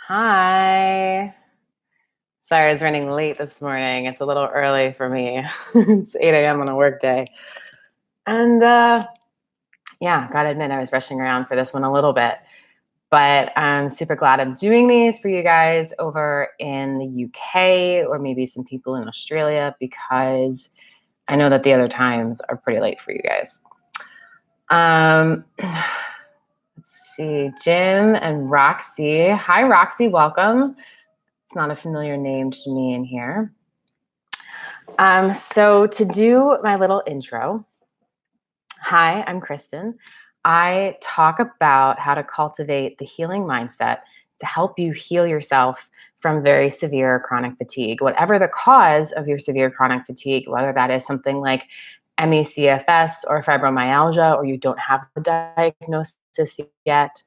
Hi. Sorry, I was running late this morning. It's a little early for me. It's 8 a.m. on a work day. And yeah, gotta admit, I was rushing around for this one a little bit. But I'm super glad I'm doing these for you guys over in the UK or maybe some people in Australia because I know that the other times are pretty late for you guys. Let's see, Jim and Roxy. Hi, Roxy, welcome. It's not a familiar name to me in here. So to do my little intro, hi, I'm Kristen. I talk about how to cultivate the healing mindset to help you heal yourself from very severe chronic fatigue, whatever the cause of your severe chronic fatigue, whether that is something like ME/CFS or fibromyalgia, or you don't have a diagnosis yet.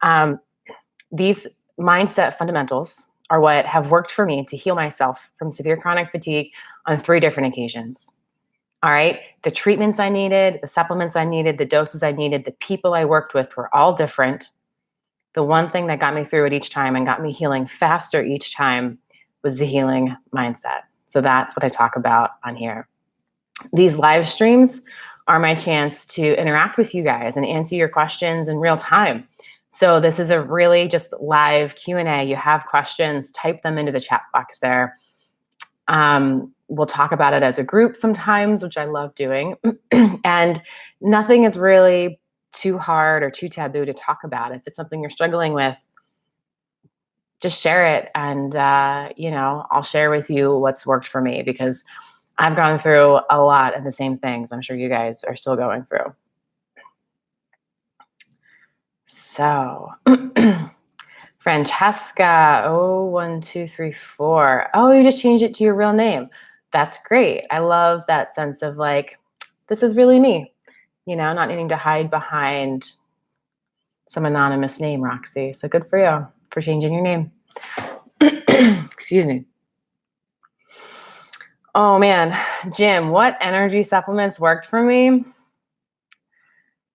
Um, these mindset fundamentals are what have worked for me to heal myself from severe chronic fatigue on 3 different occasions. All right. The treatments I needed, the supplements I needed, the doses I needed, the people I worked with were all different. The one thing that got me through it each time and got me healing faster each time was the healing mindset. So that's what I talk about on here. These live streams are my chance to interact with you guys and answer your questions in real time. So this is a really just live Q&A. You have questions, type them into the chat box there. We'll talk about it as a group sometimes, which I love doing. And nothing is really too hard or too taboo to talk about. If it's something you're struggling with, just share it. And, I'll share with you what's worked for me because I've gone through a lot of the same things I'm sure you guys are still going through. So, Francesca, 01234. Oh, you just changed it to your real name. That's great. I love that sense of like, this is really me, not needing to hide behind some anonymous name, Roxy. So good for you for changing your name. Excuse me. Oh man, Jim, what energy supplements worked for me?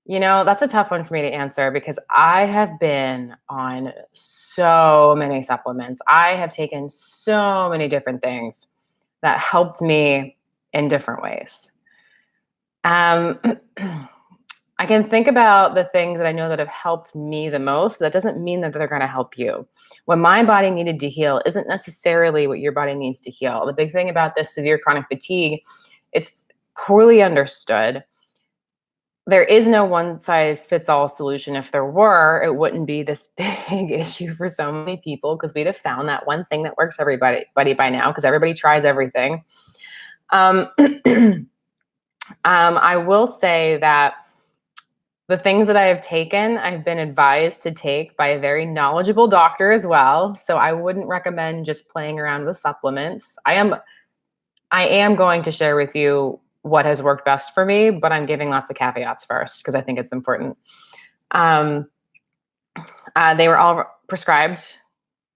That's a tough one for me to answer because I have been on so many supplements. I have taken so many different things that helped me in different ways. I can think about the things that I know that have helped me the most, but that doesn't mean that they're going to help you. What my body needed to heal isn't necessarily what your body needs to heal. The big thing about this severe chronic fatigue, it's poorly understood. There is no one size fits all solution. If there were, it wouldn't be this big issue for so many people because we'd have found that one thing that works for everybody by now because everybody tries everything. I will say that the things that I have taken, I've been advised to take by a very knowledgeable doctor as well. So I wouldn't recommend just playing around with supplements. I am going to share with you what has worked best for me, but I'm giving lots of caveats first because I think it's important. They were all prescribed.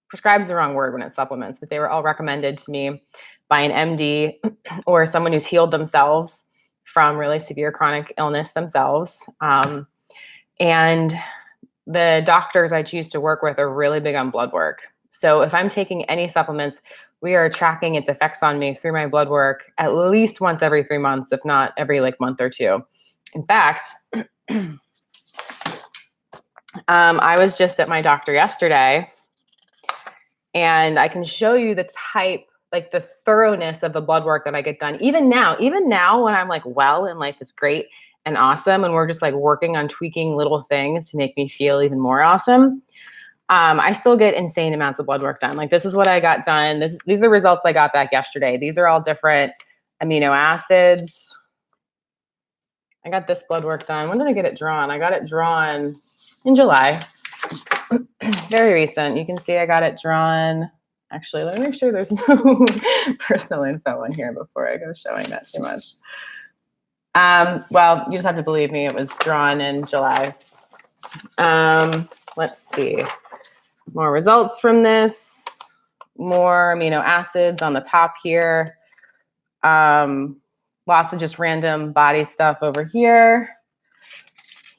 Prescribed's the wrong word when it's supplements, but they were all recommended to me by an MD or someone who's healed themselves from really severe chronic illness themselves. And the doctors I choose to work with are really big on blood work. So if I'm taking any supplements, we are tracking its effects on me through my blood work at least once every 3 months, if not every month or two. In fact, I was just at my doctor yesterday and I can show you the type, the thoroughness of the blood work that I get done. Even now when I'm well and life is great and awesome and we're just working on tweaking little things to make me feel even more awesome. I still get insane amounts of blood work done. This is what I got done. These are the results I got back yesterday. These are all different amino acids. I got this blood work done. When did I get it drawn? I got it drawn in July. Very recent. You can see I got it drawn. Actually, let me make sure there's no personal info on here before I go showing that too much. Well, you just have to believe me. It was drawn in July. Let's see. More results from this. More amino acids on the top here. Lots of just random body stuff over here.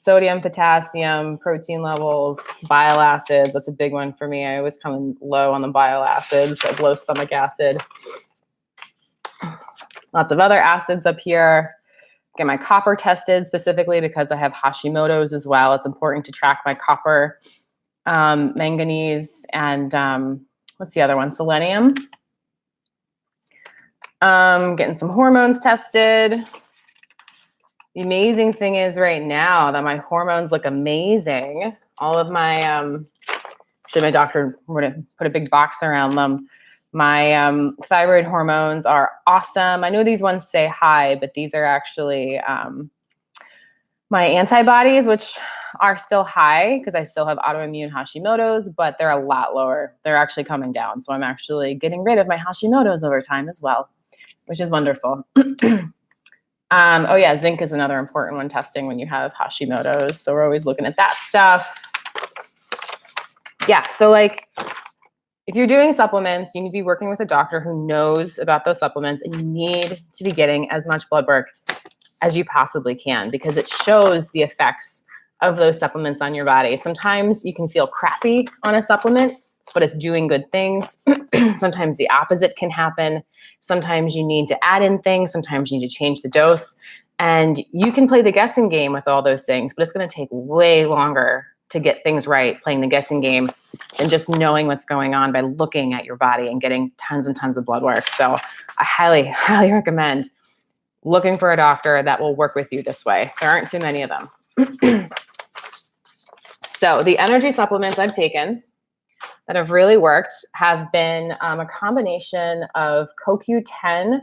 sodium, potassium, protein levels, bile acids. That's a big one for me. I always come in low on the bile acids, like low stomach acid. Lots of other acids up here. Get my copper tested specifically because I have Hashimoto's as well. It's important to track my copper, manganese, and what's the other one? Selenium. Getting some hormones tested. The amazing thing is right now that my hormones look amazing. All of my, my doctor would put a big box around them. My thyroid hormones are awesome. I know these ones say high, but these are actually my antibodies, which are still high because I still have autoimmune Hashimoto's, but they're a lot lower. They're actually coming down. So I'm actually getting rid of my Hashimoto's over time as well, which is wonderful. Oh yeah, zinc is another important one testing when you have Hashimoto's. So we're always looking at that stuff. Yeah, so like if you're doing supplements, you need to be working with a doctor who knows about those supplements, and you need to be getting as much blood work as you possibly can because it shows the effects of those supplements on your body. Sometimes you can feel crappy on a supplement, but it's doing good things. Sometimes the opposite can happen. Sometimes you need to add in things. Sometimes you need to change the dose. And you can play the guessing game with all those things, but it's going to take way longer to get things right playing the guessing game than just knowing what's going on by looking at your body and getting tons and tons of blood work. So I highly, highly recommend looking for a doctor that will work with you this way. There aren't too many of them. So the energy supplements I've taken that have really worked have been a combination of CoQ10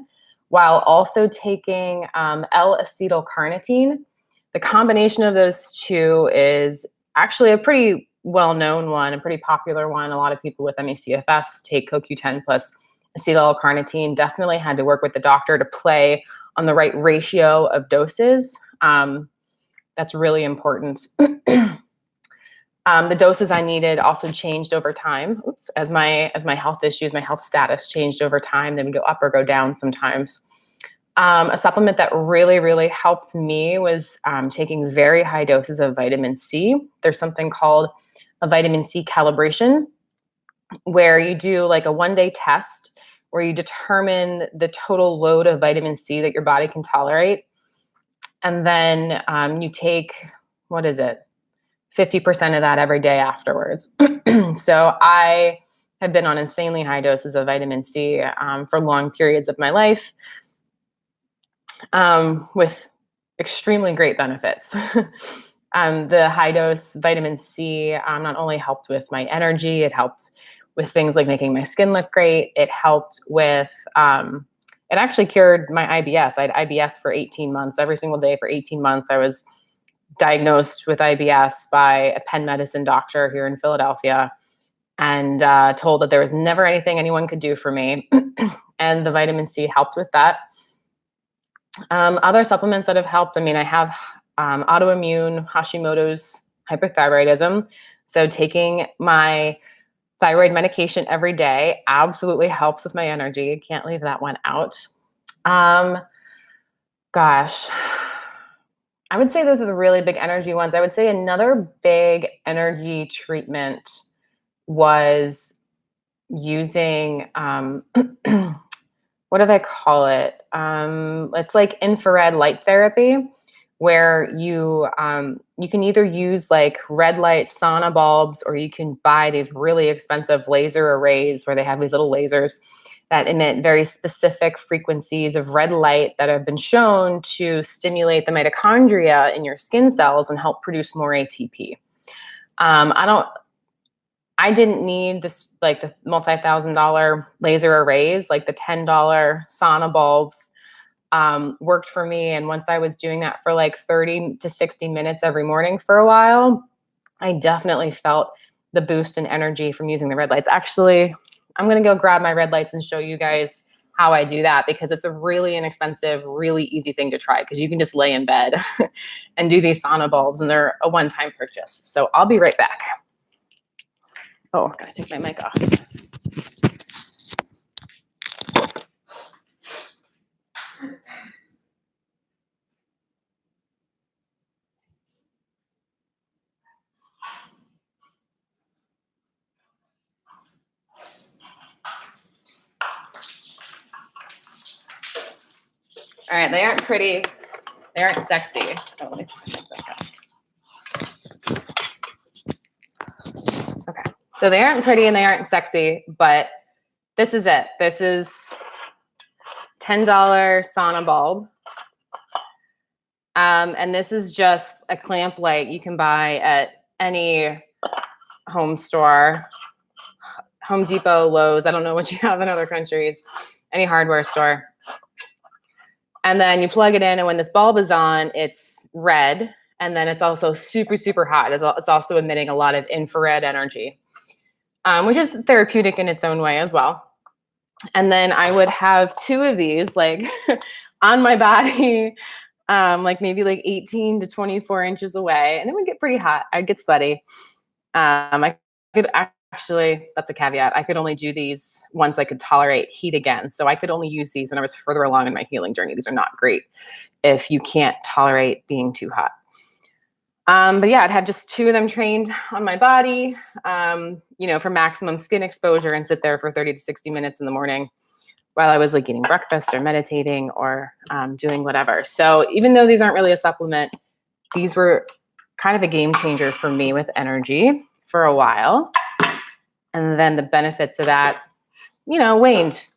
while also taking L-acetylcarnitine. The combination of those two is actually a pretty well-known one, a pretty popular one. A lot of people with ME/CFS take CoQ10 plus acetyl-L-carnitine. Definitely had to work with the doctor to play on the right ratio of doses. That's really important. The doses I needed also changed over time. Oops, as my health issues, my health status changed over time. They would go up or go down sometimes. A supplement that really, really helped me was taking very high doses of vitamin C. There's something called a vitamin C calibration where you do like a one-day test where you determine the total load of vitamin C that your body can tolerate. And then you take, 50% of that every day afterwards. So I have been on insanely high doses of vitamin C for long periods of my life with extremely great benefits. The high dose vitamin C not only helped with my energy, it helped with things like making my skin look great. It helped with, it actually cured my IBS. I had IBS for 18 months. Every single day for 18 months, I was diagnosed with IBS by a Penn Medicine doctor here in Philadelphia and told that there was never anything anyone could do for me. And the vitamin C helped with that. Other supplements that have helped, I have autoimmune Hashimoto's hyperthyroidism. So taking my thyroid medication every day absolutely helps with my energy. Can't leave that one out. Gosh, I would say those are the really big energy ones. I would say another big energy treatment was using, what do they call it? It's like infrared light therapy, where you can either use like red light sauna bulbs, or you can buy these really expensive laser arrays where they have these little lasers that emit very specific frequencies of red light that have been shown to stimulate the mitochondria in your skin cells and help produce more ATP. I didn't need this, like the multi-$1,000 laser arrays, like the $10 sauna bulbs worked for me. And once I was doing that for like 30 to 60 minutes every morning for a while, I definitely felt the boost in energy from using the red lights. Actually, I'm going to go grab my red lights and show you guys how I do that, because it's a really inexpensive, really easy thing to try, because you can just lay in bed and do these sauna bulbs, and they're a one-time purchase. So I'll be right back. Oh, I gotta take my mic off. All right, they aren't pretty. They aren't sexy. Oh, let me okay. So they aren't pretty and they aren't sexy, but this is it. This is $10 sauna bulb. And this is just a clamp light you can buy at any home store, Home Depot, Lowe's. I don't know what you have in other countries, any hardware store. And then you plug it in, and when this bulb is on, it's red. And then it's also super, super hot. It's also emitting a lot of infrared energy, which is therapeutic in its own way as well. And then I would have 2 of these like on my body, like maybe like 18 to 24 inches away. And it would get pretty hot. I'd get sweaty. I could actually, that's a caveat. I could only do these once I could tolerate heat again. So I could only use these when I was further along in my healing journey. These are not great if you can't tolerate being too hot. But yeah, I'd have just 2 of them trained on my body, for maximum skin exposure, and sit there for 30 to 60 minutes in the morning while I was like eating breakfast or meditating or doing whatever. So even though these aren't really a supplement, these were kind of a game changer for me with energy for a while. And then the benefits of that, waned.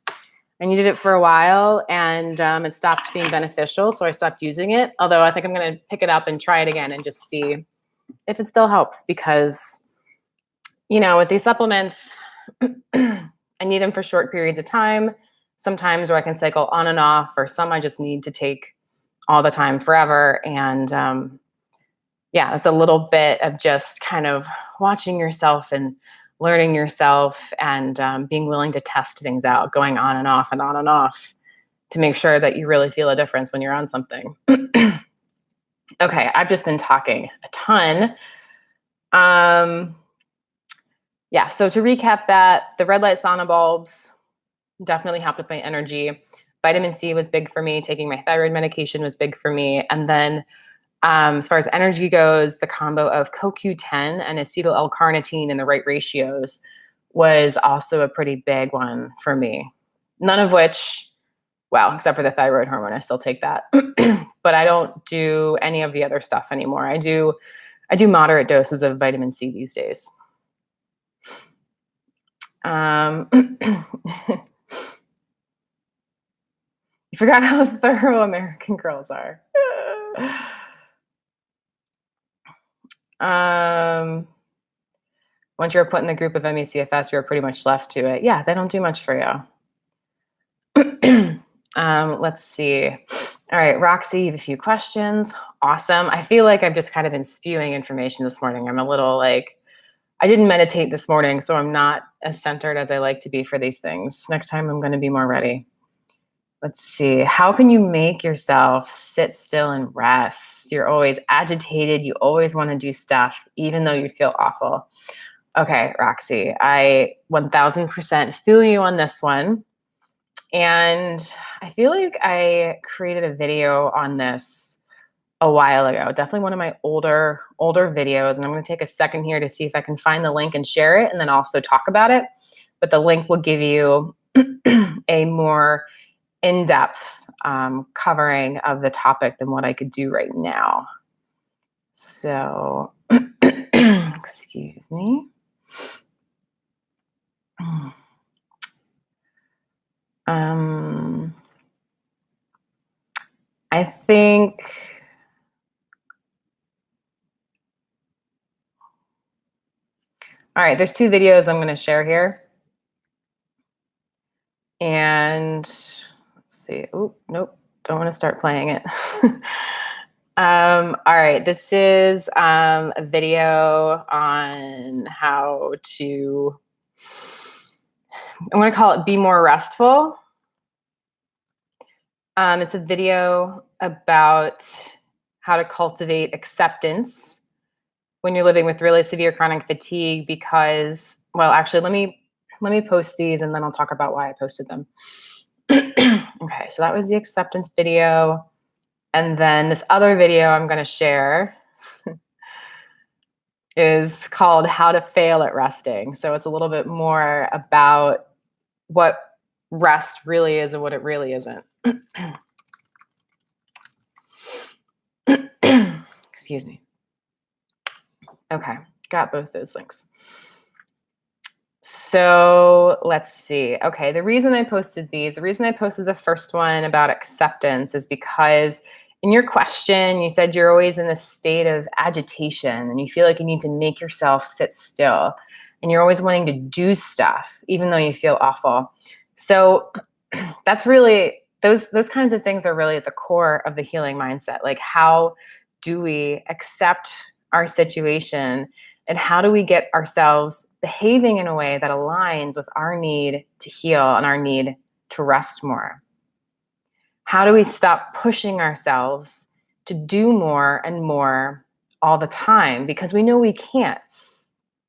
I needed it for a while, and it stopped being beneficial, so I stopped using it. Although I think I'm going to pick it up and try it again and just see if it still helps, because, with these supplements, I need them for short periods of time, sometimes where I can cycle on and off, or some I just need to take all the time forever. And it's a little bit of just kind of watching yourself and learning yourself, and being willing to test things out, going on and off and on and off to make sure that you really feel a difference when you're on something. Okay, I've just been talking a ton. So to recap that, the red light sauna bulbs definitely helped with my energy. Vitamin C was big for me. Taking my thyroid medication was big for me. And then as far as energy goes, the combo of CoQ10 and acetyl L-carnitine in the right ratios was also a pretty big one for me. None of which, well, except for the thyroid hormone, I still take that. But I don't do any of the other stuff anymore. I do moderate doses of vitamin C these days. You forgot how thorough American girls are. Once you're put in the group of MECFS, you're pretty much left to it. Yeah, they don't do much for you. Let's see. All right, Roxy, you have a few questions. Awesome. I feel like I've just kind of been spewing information this morning. I'm a little like, I didn't meditate this morning, so I'm not as centered as I like to be for these things. Next time I'm going to be more ready. Let's see. How can you make yourself sit still and rest? You're always agitated. You always want to do stuff, even though you feel awful. Okay, Roxy, I 1000% feel you on this one. And I feel like I created a video on this a while ago, definitely one of my older videos. And I'm going to take a second here to see if I can find the link and share it, and then also talk about it. But the link will give you a more in-depth covering of the topic than what I could do right now. So, excuse me. I think all right, there's 2 videos I'm going to share here. And let's see. Oh, nope. Don't want to start playing it. All right, this is a video on how to, I'm going to call it Be More Restful. It's a video about how to cultivate acceptance when you're living with really severe chronic fatigue, because, well, actually, let me post these and then I'll talk about why I posted them. Okay, so that was the acceptance video. And then this other video I'm going to share is called How to Fail at Resting. So it's a little bit more about what rest really is and what it really isn't. Excuse me. Okay, got both those links. So let's see. Okay, the reason I posted the first one about acceptance is because in your question, you said you're always in this state of agitation and you feel like you need to make yourself sit still and you're always wanting to do stuff, even though you feel awful. So that's really, those kinds of things are really at the core of the healing mindset. Like, how do we accept our situation, and how do we get ourselves behaving in a way that aligns with our need to heal and our need to rest more? How do we stop pushing ourselves to do more and more all the time because we know we can't?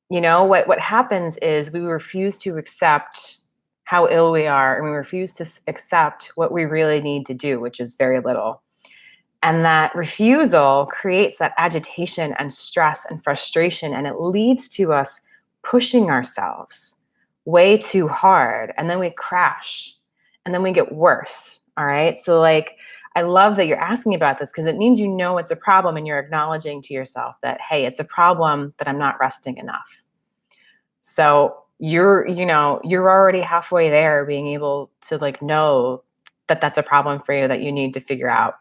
You know, what happens is we refuse to accept how ill we are, and we refuse to accept what we really need to do, which is very little. And that refusal creates that agitation and stress and frustration, and it leads to us pushing ourselves way too hard. And then we crash, and then we get worse. All right. So, like, I love that you're asking about this because it means you know it's a problem and you're acknowledging to yourself that, hey, it's a problem that I'm not resting enough. So you're already halfway there, being able to like know that that's a problem for you that you need to figure out.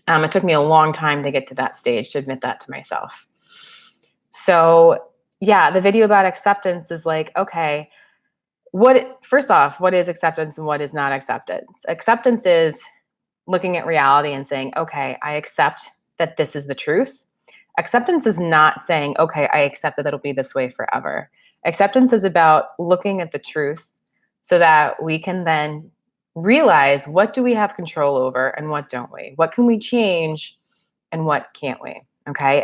It took me a long time to get to that stage, to admit that to myself. So yeah, the video about acceptance is like, okay, first off, what is acceptance and what is not acceptance? Acceptance is looking at reality and saying, okay, I accept that this is the truth. Acceptance is not saying, okay, I accept that it'll be this way forever. Acceptance is about looking at the truth so that we can then realize, what do we have control over and what don't we? What can we change and what can't we? Okay.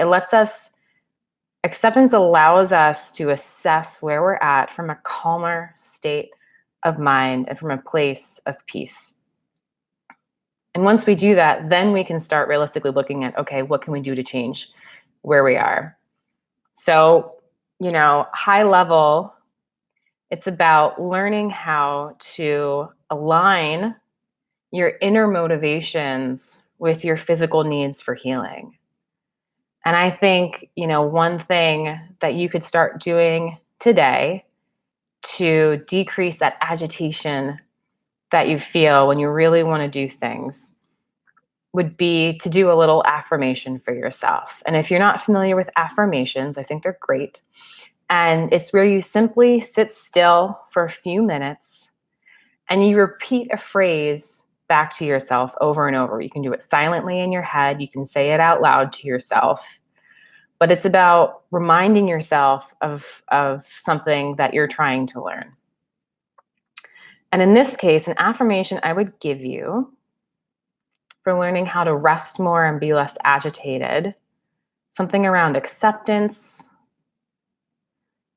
Acceptance allows us to assess where we're at from a calmer state of mind and from a place of peace. And once we do that, then we can start realistically looking at, okay, what can we do to change where we are? So, high level, it's about learning how to align your inner motivations with your physical needs for healing. And I think, one thing that you could start doing today to decrease that agitation that you feel when you really want to do things would be to do a little affirmation for yourself. And if you're not familiar with affirmations, I think they're great. And it's where you simply sit still for a few minutes and you repeat a phrase back to yourself over and over. You can do it silently in your head, you can say it out loud to yourself. But it's about reminding yourself of something that you're trying to learn. And in this case, an affirmation I would give you for learning how to rest more and be less agitated, something around acceptance,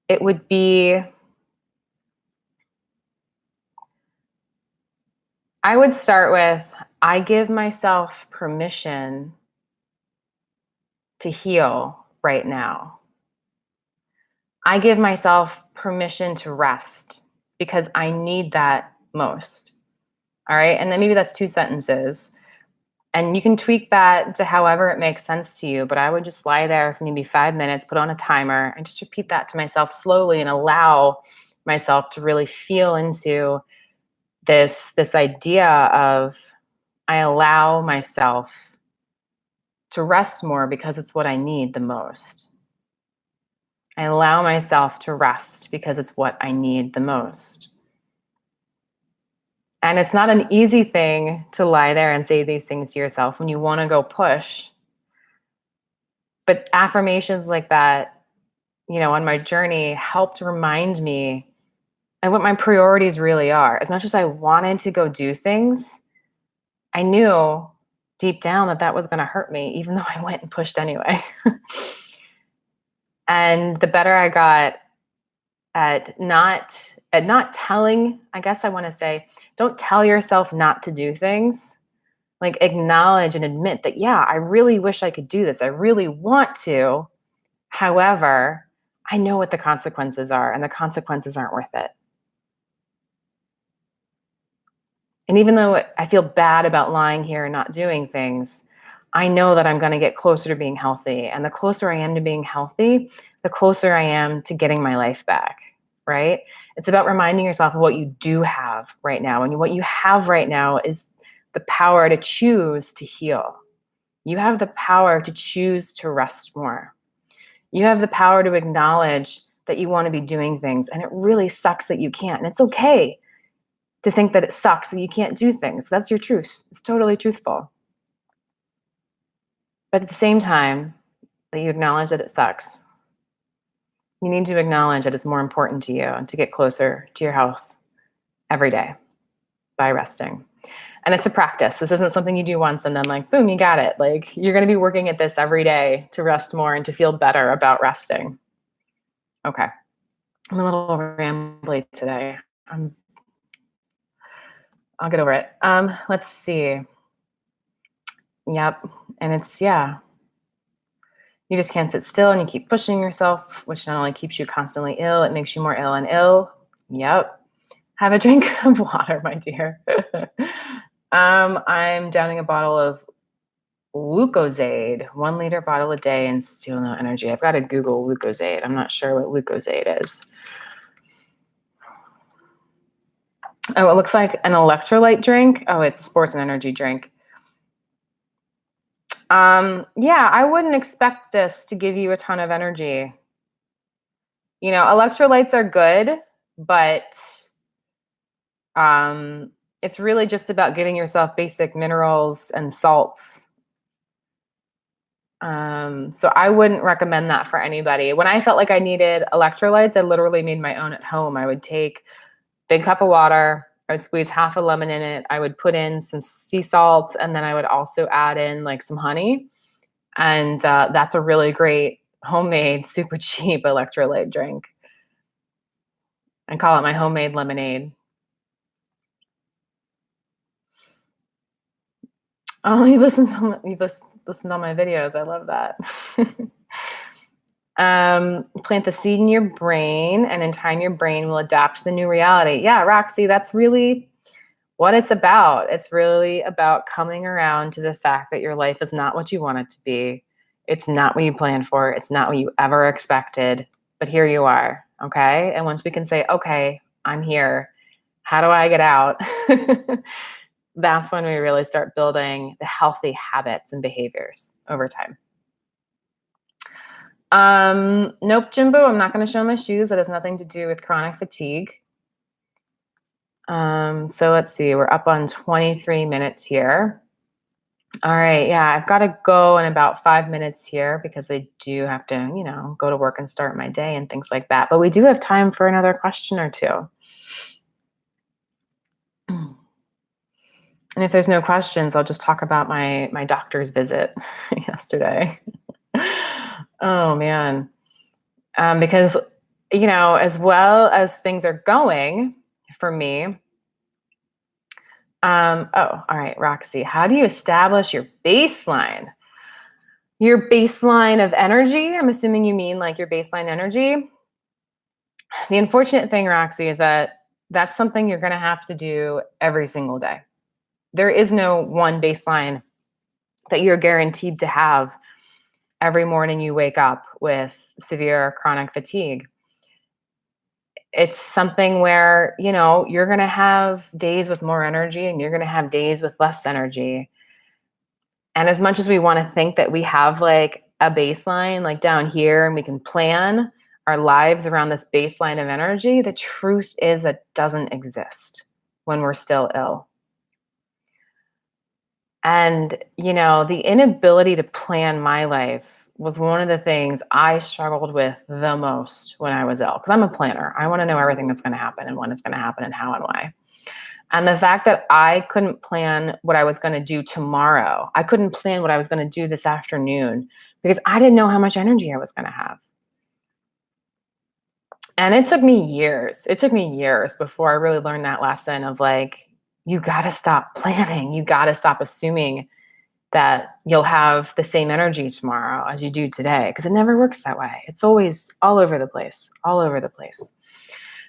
it would be, I would start with, I give myself permission to heal right now. I give myself permission to rest because I need that most. All right. And then maybe that's 2 sentences. And you can tweak that to however it makes sense to you. But I would just lie there for maybe 5 minutes, put on a timer, and just repeat that to myself slowly and allow myself to really feel into this idea of, I allow myself to rest more because it's what I need the most. I allow myself to rest because it's what I need the most. And it's not an easy thing to lie there and say these things to yourself when you want to go push. But affirmations like that, on my journey helped remind me of what my priorities really are. As much as I wanted to go do things, I knew deep down that that was going to hurt me, even though I went and pushed anyway. And the better I got at not telling, I guess I want to say, don't tell yourself not to do things. Like, acknowledge and admit that, yeah, I really wish I could do this. I really want to. However, I know what the consequences are, and the consequences aren't worth it. And even though I feel bad about lying here and not doing things, I know that I'm going to get closer to being healthy. And the closer I am to being healthy, the closer I am to getting my life back, right? It's about reminding yourself of what you do have right now. And what you have right now is the power to choose to heal. You have the power to choose to rest more. You have the power to acknowledge that you want to be doing things, and it really sucks that you can't. And it's okay to think that it sucks that you can't do things. That's your truth. It's totally truthful. But at the same time that you acknowledge that it sucks, you need to acknowledge that it's more important to you and to get closer to your health every day by resting. And it's a practice. This isn't something you do once and then like, boom, you got it. Like you're going to be working at this every day to rest more and to feel better about resting. Okay. I'm a little rambly today. I'll get over it. Let's see. Yep. And it's, yeah. You just can't sit still and you keep pushing yourself, which not only keeps you constantly ill, it makes you more ill and ill. Yep. Have a drink of water, my dear. I'm downing a bottle of Lucozade, 1 liter bottle a day, and still no energy. I've got to Google Lucozade. I'm not sure what Lucozade is. Oh, it looks like an electrolyte drink. Oh, it's a sports and energy drink. Yeah, I wouldn't expect this to give you a ton of energy. You know, electrolytes are good, but it's really just about giving yourself basic minerals and salts. So I wouldn't recommend that for anybody. When I felt like I needed electrolytes, I literally made my own at home. I would take big cup of water. I would squeeze half a lemon in it. I would put in some sea salt, and then I would also add in like some honey. And that's a really great homemade, super cheap electrolyte drink. I call it my homemade lemonade. Oh, you listened to my videos. I love that. Plant the seed in your brain, and in time your brain will adapt to the new reality. Yeah, Roxy, that's really what it's about. It's really about coming around to the fact that your life is not what you want it to be. It's not what you planned for. It's not what you ever expected. But here you are, okay? And once we can say, okay, I'm here. How do I get out? That's when we really start building the healthy habits and behaviors over time. Nope, Jimbo, I'm not going to show my shoes. That has nothing to do with chronic fatigue. So let's see, we're up on 23 minutes here. All right, yeah, I've got to go in about 5 minutes here because I do have to, you know, go to work and start my day and things like that. But we do have time for another question or two. And if there's no questions, I'll just talk about my doctor's visit yesterday. Oh man. Because, you know, as well as things are going for me. Oh, all right, Roxy, how do you establish your baseline? Your baseline of energy? I'm assuming you mean like your baseline energy. The unfortunate thing, Roxy, is that that's something you're going to have to do every single day. There is no one baseline that you're guaranteed to have every morning you wake up with severe chronic fatigue. It's something where, you know, you're going to have days with more energy and you're going to have days with less energy. And as much as we want to think that we have like a baseline, like down here, and we can plan our lives around this baseline of energy, the truth is that doesn't exist when we're still ill. And, you know, the inability to plan my life was one of the things I struggled with the most when I was ill, because I'm a planner. I want to know everything that's going to happen and when it's going to happen and how and why. And the fact that I couldn't plan what I was going to do tomorrow, I couldn't plan what I was going to do this afternoon because I didn't know how much energy I was going to have. And it took me years. It took me years before I really learned that lesson of like, you got to stop planning. You got to stop assuming that you'll have the same energy tomorrow as you do today, because it never works that way. It's always all over the place, all over the place.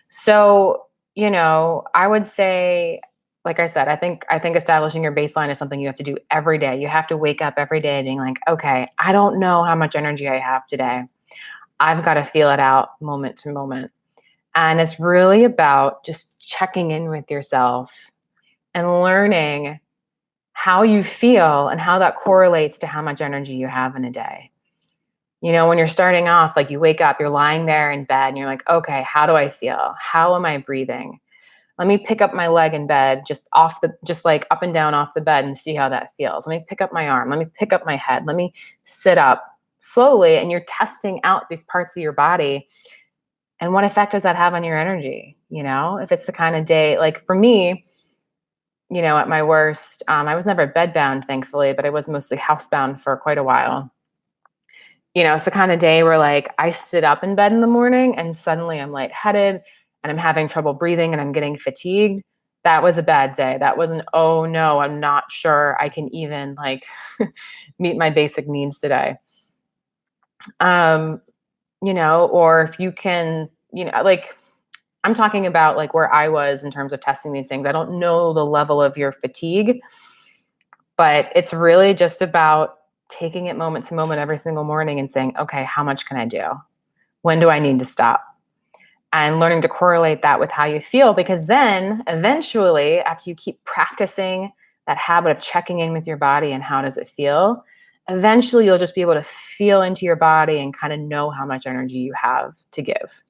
So, you know, I would say like I said, I think establishing your baseline is something you have to do every day. You have to wake up every day being like, okay, I don't know how much energy I have today. I've got to feel it out moment to moment. And it's really about just checking in with yourself and learning how you feel and how that correlates to how much energy you have in a day. You know, when you're starting off, like you wake up, you're lying there in bed and you're like, okay, how do I feel? How am I breathing? Let me pick up my leg in bed, just like up and down off the bed and see how that feels. Let me pick up my arm. Let me pick up my head. Let me sit up slowly. And you're testing out these parts of your body. And what effect does that have on your energy? You know, if it's the kind of day, like for me, you know, at my worst, I was never bedbound, thankfully, but I was mostly housebound for quite a while. You know, it's the kind of day where like I sit up in bed in the morning and suddenly I'm lightheaded and I'm having trouble breathing and I'm getting fatigued. That was a bad day. That was an, oh no, I'm not sure I can even like meet my basic needs today. Um, you know, or if you can, you know, like I'm talking about like where I was in terms of testing these things. I don't know the level of your fatigue, but it's really just about taking it moment to moment every single morning and saying, okay, how much can I do? When do I need to stop? And learning to correlate that with how you feel, because then eventually, after you keep practicing that habit of checking in with your body and how does it feel, eventually you'll just be able to feel into your body and kind of know how much energy you have to give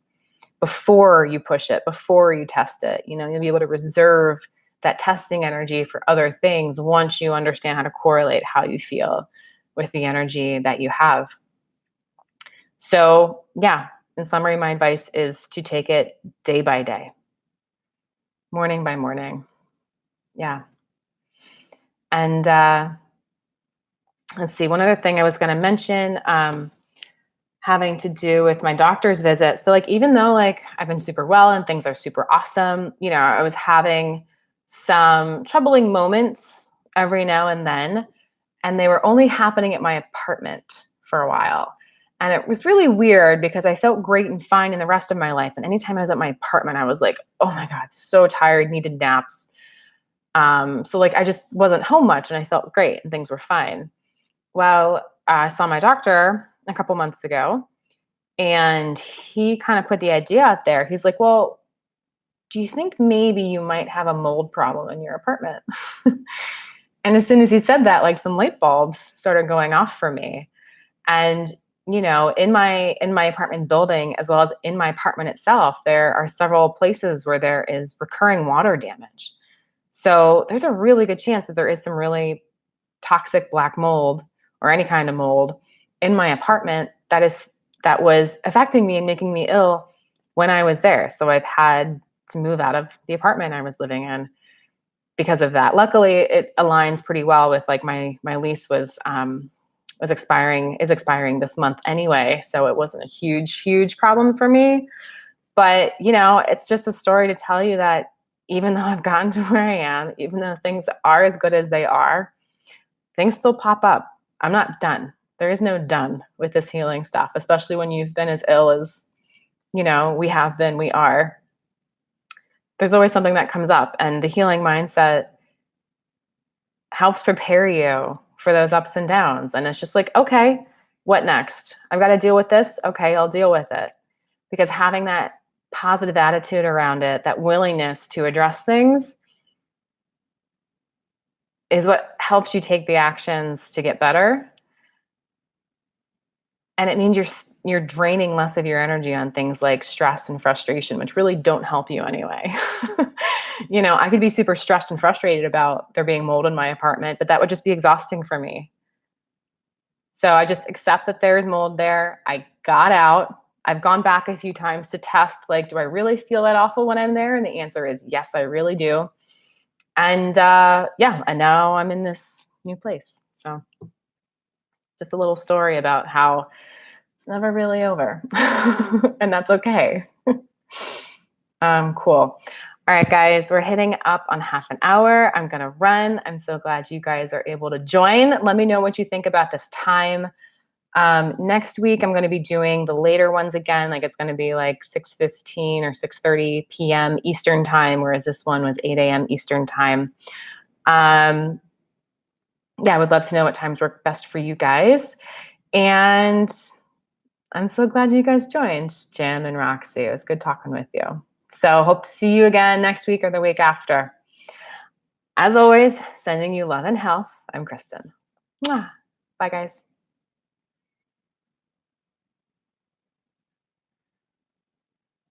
before you push it, before you test it. You know, you'll be able to reserve that testing energy for other things once you understand how to correlate how you feel with the energy that you have. So, yeah, in summary, my advice is to take it day by day, morning by morning. Yeah. And let's see, one other thing I was going to mention, having to do with my doctor's visit. So, like, even though like I've been super well and things are super awesome, you know, I was having some troubling moments every now and then, and they were only happening at my apartment for a while. And it was really weird because I felt great and fine in the rest of my life. And anytime I was at my apartment, I was like, oh my God, so tired, needed naps. So like I just wasn't home much and I felt great and things were fine. Well, I saw my doctor a couple months ago and he kind of put the idea out there. He's like, well, do you think maybe you might have a mold problem in your apartment? And as soon as he said that, like some light bulbs started going off for me. And you know, in my apartment building as well as in my apartment itself, there are several places where there is recurring water damage. So there's a really good chance that there is some really toxic black mold or any kind of mold in my apartment that was affecting me and making me ill when I was there. So I've had to move out of the apartment I was living in because of that. Luckily, it aligns pretty well with like my lease was expiring is expiring this month anyway, so it wasn't a huge problem for me. But you know, it's just a story to tell you that even though I've gotten to where I am, even though things are as good as they are, things still pop up. I'm not done. There is no done with this healing stuff, especially when you've been as ill as, you know, we have been, we are. There's always something that comes up, and the healing mindset helps prepare you for those ups and downs. And it's just like, okay, what next? I've got to deal with this. Okay, I'll deal with it. Because having that positive attitude around it, that willingness to address things is what helps you take the actions to get better. And it means you're draining less of your energy on things like stress and frustration, which really don't help you anyway. You know, I could be super stressed and frustrated about there being mold in my apartment, but that would just be exhausting for me. So I just accept that there is mold there. I got out. I've gone back a few times to test, like, do I really feel that awful when I'm there? And the answer is yes, I really do. And yeah, and now I'm in this new place. So just a little story about how it's never really over. And that's okay. Cool. All right, guys, we're hitting up on half an hour. I'm going to run. I'm so glad you guys are able to join. Let me know what you think about this time Next week, I'm going to be doing the later ones again. Like it's going to be like 6:15 or 6:30 p.m. Eastern time, whereas this one was 8 a.m. Eastern time. Yeah, I would love to know what times work best for you guys. And I'm so glad you guys joined, Jim and Roxy. It was good talking with you. So hope to see you again next week or the week after. As always, sending you love and health. I'm Kristen. Mwah. Bye, guys.